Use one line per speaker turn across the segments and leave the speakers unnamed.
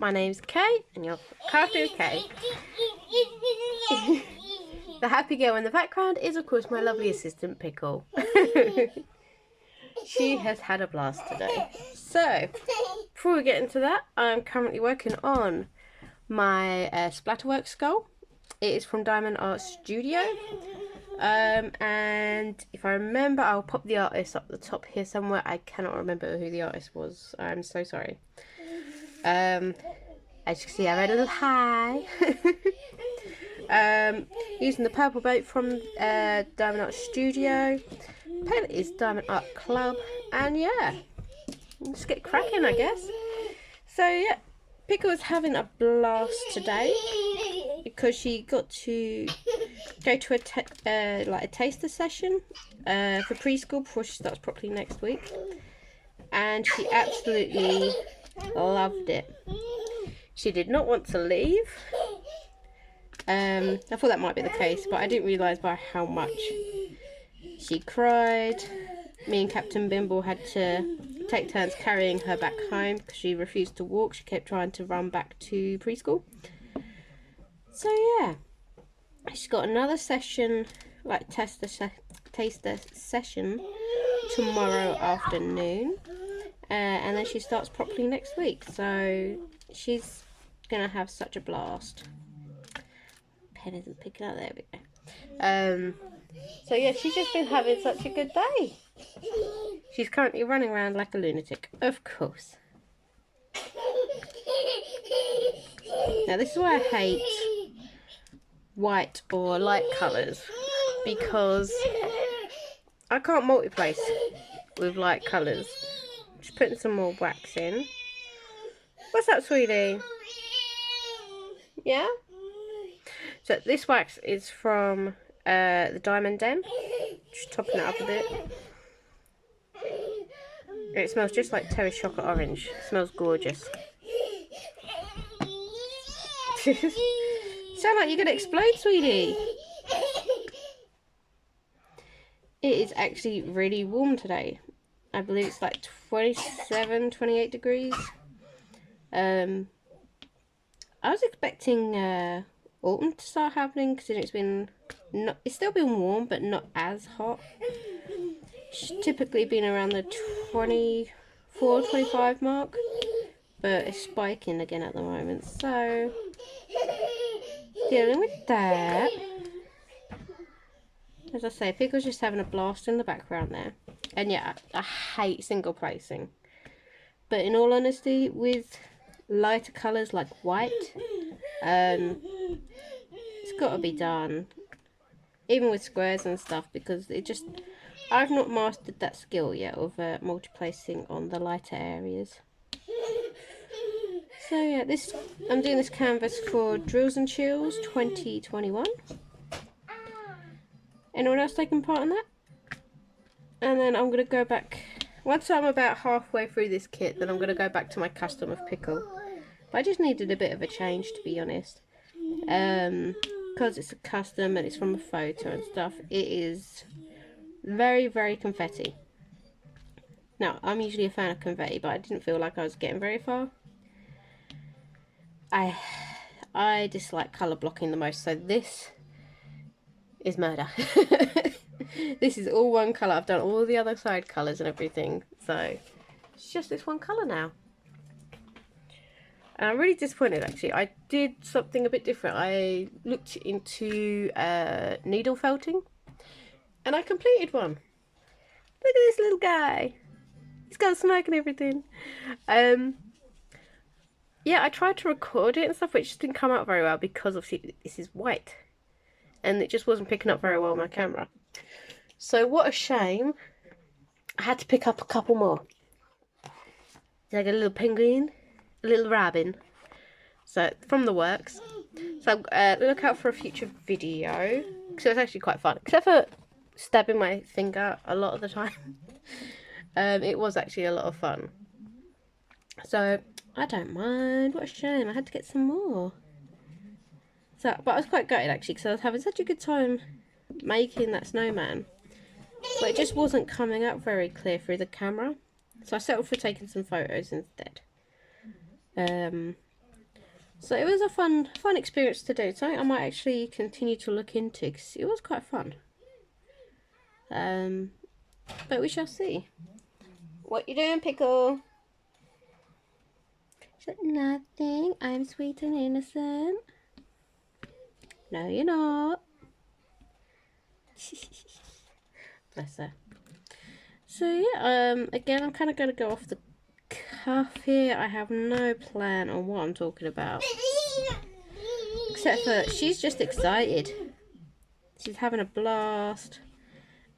My name's Kay, and your character is Kay. The happy girl in the background is, of course, my lovely assistant, Pickle. She has had a blast today. So, before we get into that, I'm currently working on my Splatter Skull. It is from Diamond Art Studio. And if I remember, I'll pop the artist up the top here somewhere. I cannot remember who the artist was. I'm so sorry. As you can see, I read a little hi. Using the purple boat from Diamond Art Studio. Palette is Diamond Art Club. And yeah, let's get cracking, I guess. So yeah, Pickle's having a blast today because she got to go to a taster session for preschool before she starts properly next week, and she absolutely loved it. She did not want to leave. I thought that might be the case, but I didn't realise by how much. She cried. Me and Captain Bimble had to take turns carrying her back home because she refused to walk. She kept trying to run back to preschool. So yeah, she's got another session, like taster session, tomorrow afternoon, and then she starts properly next week. So she's gonna have such a blast. Pen isn't picking up. There we go. So yeah, she's just been having such a good day. She's currently running around like a lunatic, of course. Now this is why I hate white or light colours, because I can't multi-place with light colours. Just putting some more wax in. What's up, sweetie? Yeah? So this wax is from the Diamond Den. Just topping it up a bit. It smells just like Terry's chocolate orange. It smells gorgeous. Sound like you're gonna explode, sweetie. It is actually really warm today. I believe it's like 27, 28 degrees. I was expecting autumn to start happening, considering it's still been warm but not as hot. It's typically been around the 24, 25 mark, but it's spiking again at the moment, so dealing with that. As I say, Pickle's just having a blast in the background there. And yeah, I hate single placing, but in all honesty, with lighter colours like white, it's got to be done, even with squares and stuff, because I've not mastered that skill yet of multi-placing on the lighter areas. So yeah, I'm doing this canvas for Drills and Chills 2021. Anyone else taking part in that? And then I'm going to go back, once I'm about halfway through this kit, then I'm going to go back to my custom of Pickle. But I just needed a bit of a change, to be honest. Because it's a custom and it's from a photo and stuff, it is very, very confetti. Now, I'm usually a fan of confetti, but I didn't feel like I was getting very far. I dislike colour blocking the most, so this is murder. This is all one colour. I've done all the other side colours and everything, so it's just this one colour now. And I'm really disappointed, actually. I did something a bit different. I looked into needle felting, and I completed one. Look at this little guy. He's got smoke and everything. Yeah, I tried to record it and stuff, which didn't come out very well because obviously this is white. And it just wasn't picking up very well on my camera. So what a shame. I had to pick up a couple more. Like a little penguin, a little rabbit. So from the works. So look out for a future video, because it's actually quite fun. Except for stabbing my finger a lot of the time. It was actually a lot of fun. So I don't mind. What a shame. I had to get some more. So, but I was quite gutted actually, because I was having such a good time making that snowman, but it just wasn't coming out very clear through the camera, so I settled for taking some photos instead. So it was a fun experience to do. Something I might actually continue to look into because it was quite fun. But we shall see. What you doing, Pickle? She's like, nothing. I'm sweet and innocent. No, you're not. Bless her. So yeah, again, I'm kind of going to go off the cuff here. I have no plan on what I'm talking about. Except for she's just excited. She's having a blast.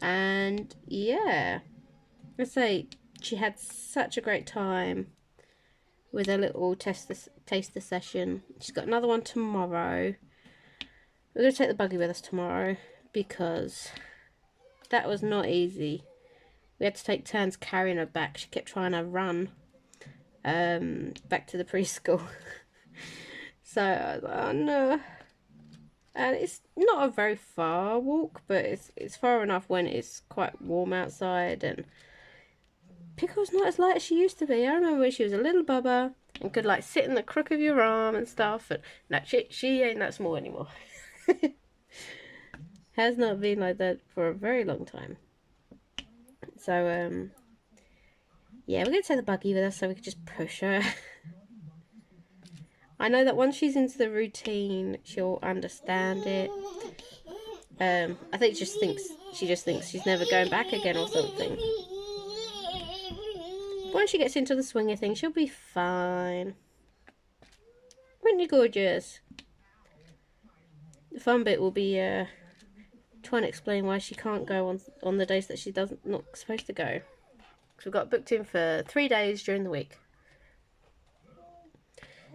And yeah, let's say she had such a great time with a little taster session. She's got another one tomorrow. We're going to take the buggy with us tomorrow because that was not easy. We had to take turns carrying her back. She kept trying to run back to the preschool. So I was like, oh no. And it's not a very far walk, but it's far enough when it's quite warm outside. And Pickle's not as light as she used to be. I remember when she was a little bubba and could like sit in the crook of your arm and stuff. And no, she ain't that small anymore. Has not been like that for a very long time. So yeah, we're gonna take the buggy with us so we can just push her. I know that once she's into the routine, she'll understand it. I think she just thinks she's never going back again or something. Once she gets into the swing of things, she'll be fine. Aren't you gorgeous? The fun bit will be trying to explain why she can't go on the days that she not supposed to go. Because we've got booked in for 3 days during the week.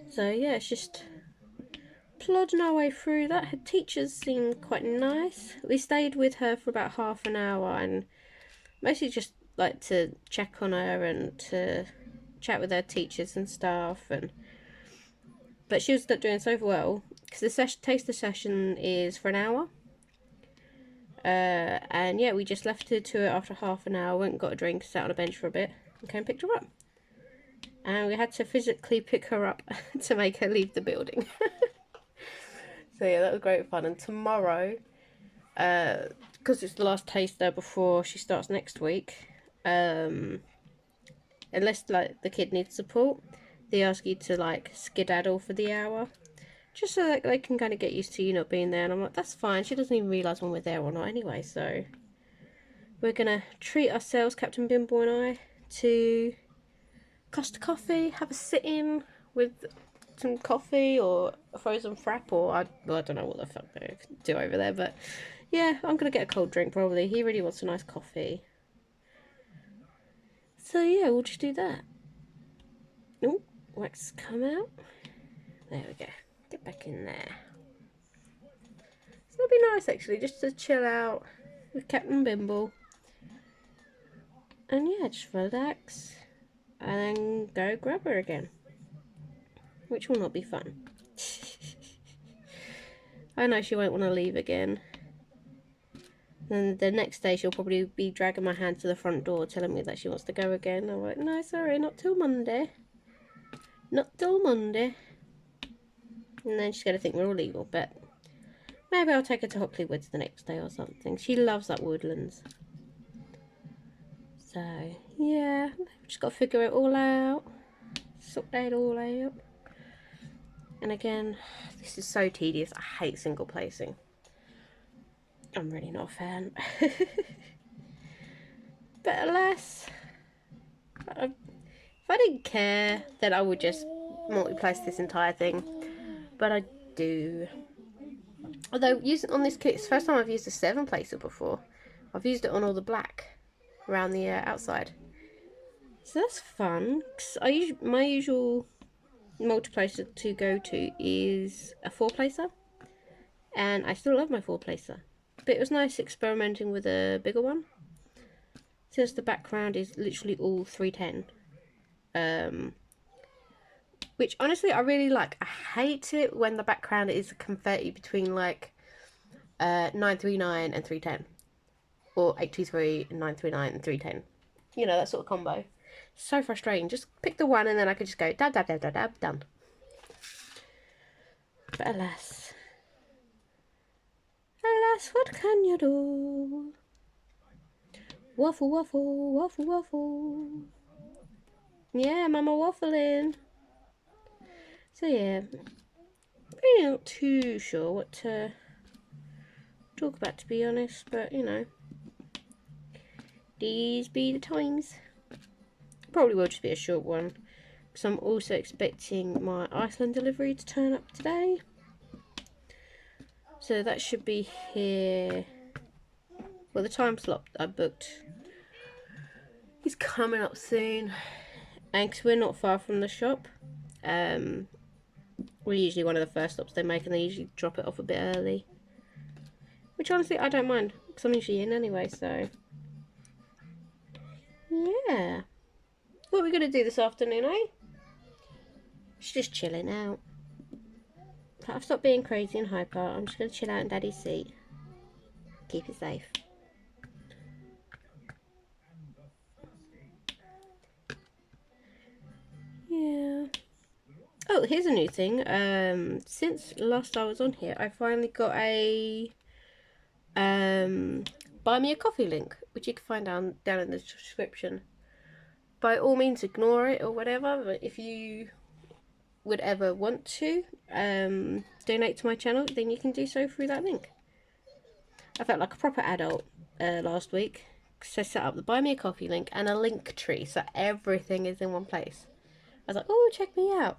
So yeah, it's just plodding our way through that. Her teachers seem quite nice. We stayed with her for about half an hour and mostly just like to check on her and to chat with her teachers and stuff. But she was doing so well because the taster session is for an hour. And yeah, we just left her to it after half an hour, went and got a drink, sat on a bench for a bit, and came and picked her up. And we had to physically pick her up to make her leave the building. So yeah, that was great fun. And tomorrow, because it's the last taster before she starts next week, unless like the kid needs support, they ask you to like skedaddle for the hour, just so that they can kind of get used to you not being there. And I'm like, that's fine. She doesn't even realise when we're there or not anyway. So we're gonna treat ourselves, Captain Bimbo and I, to Costa Coffee, have a sit-in with some coffee or a frozen frap, or I don't know what the fuck they do over there, but yeah, I'm gonna get a cold drink probably. He really wants a nice coffee. So yeah, we'll just do that. Oh, wax come out. There we go. Get back in there. So it'll be nice actually, just to chill out with Captain Bimble. And yeah, just relax. And then go grab her again. Which will not be fun. I know she won't want to leave again. And the next day she'll probably be dragging my hand to the front door telling me that she wants to go again. I'm like, no, sorry, not till Monday. Not till Monday. And then she's going to think we're all legal, but maybe I'll take her to Hockley Woods the next day or something. She loves that woodlands. So, yeah, we've just got to figure it all out. Sort that all out. And again, this is so tedious. I hate single placing. I'm really not a fan. But alas, if I didn't care, then I would just multi-place this entire thing. But I do. Although, using on this kit, it's the first time I've used a 7-placer before. I've used it on all the black around the outside. So that's fun. Cause my usual multiplacer to go to is a 4-placer. And I still love my 4-placer. But it was nice experimenting with a bigger one. Since the background is literally all 310. Which honestly I really like. I hate it when the background is confetti between like 939 and 310. Or 823 and 939 and 310. You know, that sort of combo. So frustrating. Just pick the one and then I could just go dab, dab, dab, dab, dab, done. But alas, alas, what can you do? Waffle, waffle, waffle, waffle. Yeah, mama waffling. So yeah, really not too sure what to talk about, to be honest, but you know, these be the times. Probably will just be a short one, because I'm also expecting my Iceland delivery to turn up today. So that should be here. Well, the time slot I booked is coming up soon, and because we're not far from the shop, we're usually one of the first stops they make, and they usually drop it off a bit early. Which honestly I don't mind, because I'm usually in anyway, so yeah. What are we going to do this afternoon, eh? Just chilling out. I've stopped being crazy and hyper. I'm just going to chill out in Daddy's seat. Keep it safe. Yeah. Oh, here's a new thing. Since last I was on here, I finally got a buy me a coffee link, which you can find down in the description. By all means, ignore it or whatever. But if you would ever want to donate to my channel, then you can do so through that link. I felt like a proper adult last week, because I set up the buy me a coffee link and a link tree, so everything is in one place. I was like, oh, check me out.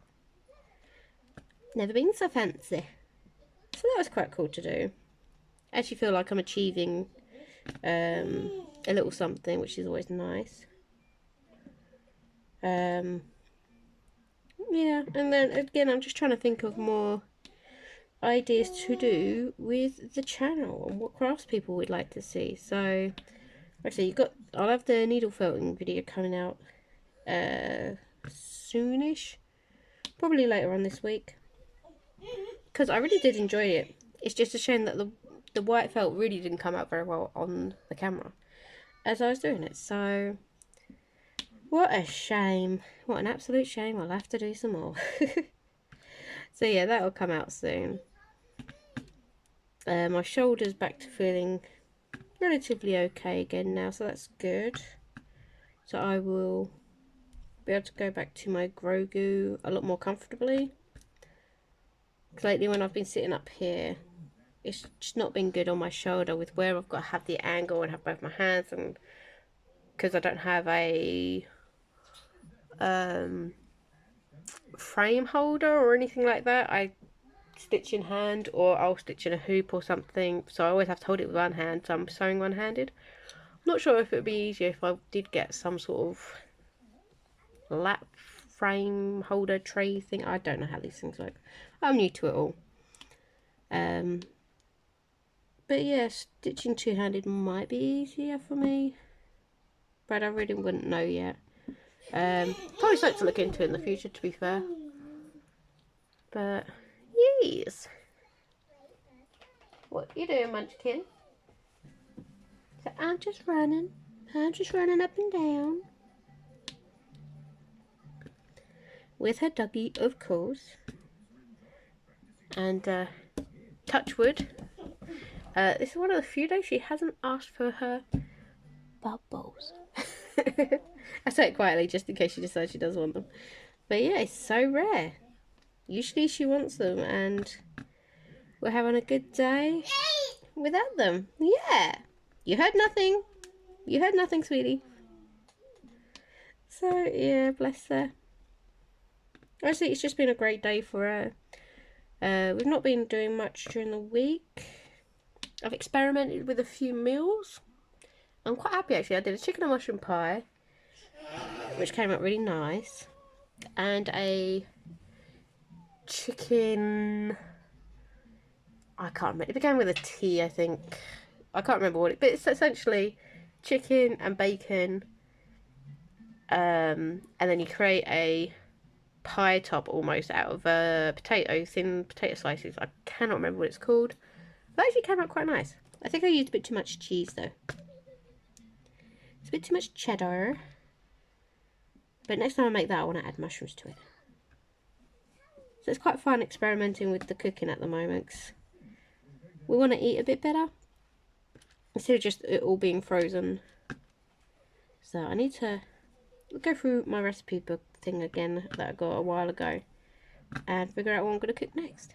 Never been so fancy. So that was quite cool to do. I actually feel like I'm achieving a little something, which is always nice. Yeah, and then again, I'm just trying to think of more ideas to do with the channel and what crafts people would like to see. So, like I say, I'll have the needle felting video coming out soonish, probably later on this week, because I really did enjoy it. It's just a shame that the white felt really didn't come out very well on the camera as I was doing it. So what a shame, what an absolute shame. I'll have to do some more. So yeah, that'll come out soon. My shoulder's back to feeling relatively okay again now, so that's good. So I will be able to go back to my Grogu a lot more comfortably. Because lately when I've been sitting up here, it's just not been good on my shoulder with where I've got to have the angle and have both my hands, and because I don't have a frame holder or anything like that, I stitch in hand, or I'll stitch in a hoop or something, so I always have to hold it with one hand, so I'm sewing one-handed. I'm not sure if it would be easier if I did get some sort of lap frame holder tray thing. I don't know how these things work. I'm new to it all. But yeah, stitching two-handed might be easier for me, but I really wouldn't know yet. Probably something to look into in the future, to be fair. But yes. What you doing, Munchkin? So I'm just running up and down with her doggy, of course. And touch wood, this is one of the few days she hasn't asked for her bubbles. I say it quietly just in case she decides she does want them. But yeah, it's so rare. Usually she wants them, and we're having a good day without them. Yeah. You heard nothing. You heard nothing, sweetie. So yeah, bless her. Honestly, it's just been a great day for her. We've not been doing much during the week. I've experimented with a few meals. I'm quite happy actually. I did a chicken and mushroom pie, which came out really nice, and a chicken, I can't remember, it began with a T, I think. I can't remember what it, but it's essentially chicken and bacon, and then you create a pie top almost out of thin potato slices. I cannot remember what it's called, but it actually came out quite nice. I think I used a bit too much cheese though. It's a bit too much cheddar. But next time I make that, I want to add mushrooms to it. So it's quite fun experimenting with the cooking at the moment, 'cause we want to eat a bit better instead of just it all being frozen. So I need to go through my recipe book thing again that I got a while ago and figure out what I'm going to cook next.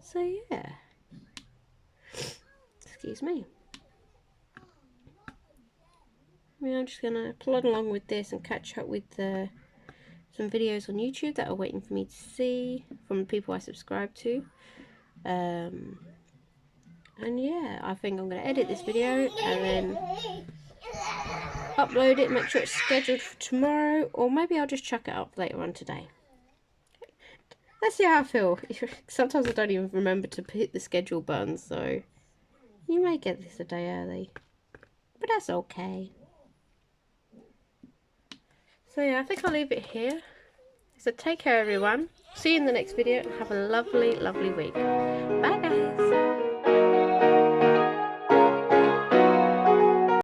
So yeah, excuse me. I'm just going to plod along with this and catch up with some videos on YouTube that are waiting for me to see from the people I subscribe to. And yeah, I think I'm going to edit this video and then upload it, make sure it's scheduled for tomorrow, or maybe I'll just chuck it up later on today. Let's see how I feel. Sometimes I don't even remember to hit the schedule button, so you may get this a day early, but that's okay. So yeah, I think I'll leave it here. So take care everyone, see you in the next video and have a lovely, lovely week. Bye.